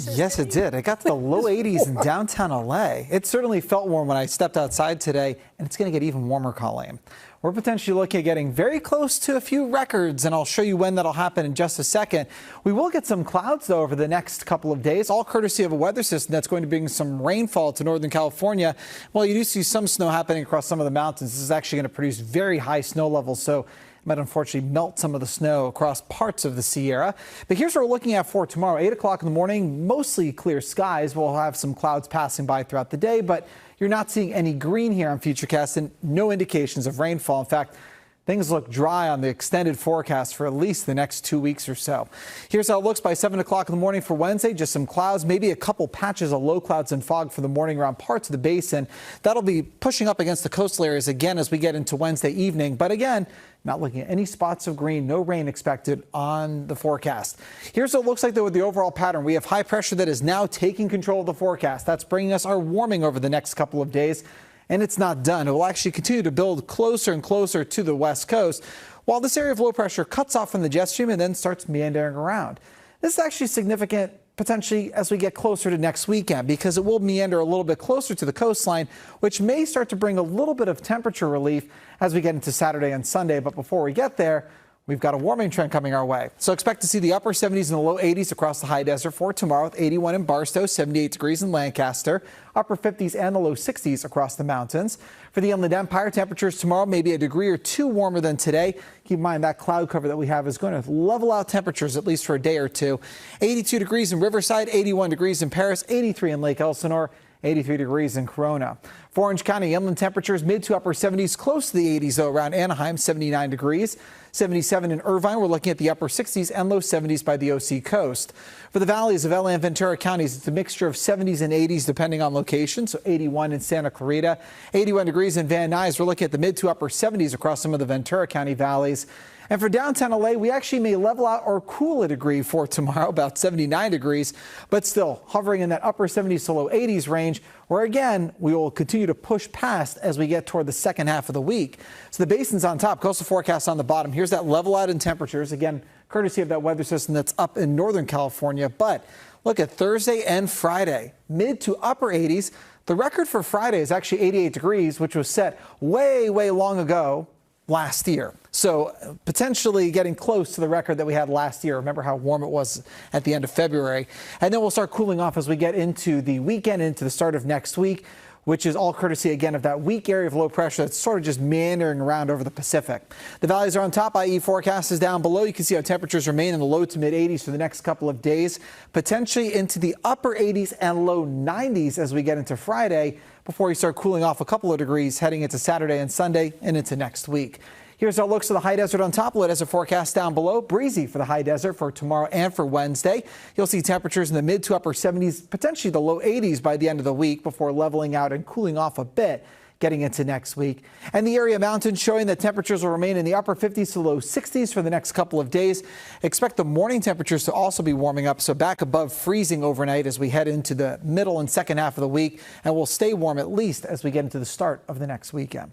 Yes, it did. It got to the low 80s in downtown LA. It certainly felt warm when I stepped outside today, and it's going to get even warmer, Colleen. We're potentially looking at getting very close to a few records, and I'll show you when that'll happen in just a second. We will get some clouds, though, over the next couple of days, all courtesy of a weather system that's going to bring some rainfall to Northern California. Well, you do see some snow happening across some of the mountains. This is actually going to produce very high snow levels, so might unfortunately melt some of the snow across parts of the Sierra. But here's what we're looking at for tomorrow. 8 o'clock in the morning, mostly clear skies. We'll have some clouds passing by throughout the day, but you're not seeing any green here on Futurecast and no indications of rainfall. In fact, things look dry on the extended forecast for at least the next 2 weeks or so. Here's how it looks by 7 o'clock in the morning for Wednesday. Just some clouds, maybe a couple patches of low clouds and fog for the morning around parts of the basin. That'll be pushing up against the coastal areas again as we get into Wednesday evening. But again, not looking at any spots of green, no rain expected on the forecast. Here's what it looks like, though, with the overall pattern. We have high pressure that is now taking control of the forecast. That's bringing us our warming over the next couple of days. And it's not done. It will actually continue to build closer and closer to the west coast, while this area of low pressure cuts off from the jet stream and then starts meandering around. This is actually significant potentially as we get closer to next weekend, because it will meander a little bit closer to the coastline, which may start to bring a little bit of temperature relief as we get into Saturday and Sunday. But before we get there, we've got a warming trend coming our way. So expect to see the upper 70s and the low 80s across the high desert for tomorrow, with 81 in Barstow, 78 degrees in Lancaster, upper 50s and the low 60s across the mountains. For the Inland Empire, temperatures tomorrow may be a degree or two warmer than today. Keep in mind that cloud cover that we have is going to level out temperatures at least for a day or two. 82 degrees in Riverside, 81 degrees in Paris, 83 in Lake Elsinore, 83 degrees in Corona. For Orange County, inland temperatures mid to upper 70s, close to the 80s, though, around Anaheim, 79 degrees. 77 in Irvine. We're looking at the upper 60s and low 70s by the OC coast. For the valleys of LA and Ventura counties, it's a mixture of 70s and 80s depending on location. So 81 in Santa Clarita, 81 degrees in Van Nuys. We're looking at the mid to upper 70s across some of the Ventura County valleys. And for downtown LA, we actually may level out or cool a degree for tomorrow, about 79 degrees, but still hovering in that upper 70s to low 80s range, where again, we will continue to push past as we get toward the second half of the week. So the basin's on top, coastal forecast on the bottom. Here's that level out in temperatures, again, courtesy of that weather system that's up in Northern California. But look at Thursday and Friday, mid to upper 80s. The record for Friday is actually 88 degrees, which was set way, way long ago last year. So potentially getting close to the record that we had last year. Remember how warm it was at the end of February. And then we'll start cooling off as we get into the weekend, into the start of next week, which is all courtesy, again, of that weak area of low pressure that's sort of just meandering around over the Pacific. The valleys are on top, i.e. forecast is down below. You can see how temperatures remain in the low to mid 80s for the next couple of days, potentially into the upper 80s and low 90s as we get into Friday, before we start cooling off a couple of degrees heading into Saturday and Sunday and into next week. Here's how it looks for the high desert on top. Low desert forecast down below. Breezy for the high desert for tomorrow and for Wednesday. You'll see temperatures in the mid to upper 70s, potentially the low 80s by the end of the week, before leveling out and cooling off a bit getting into next week. And the area mountains showing that temperatures will remain in the upper 50s to low 60s for the next couple of days. Expect the morning temperatures to also be warming up, so back above freezing overnight as we head into the middle and second half of the week, and will stay warm at least as we get into the start of the next weekend.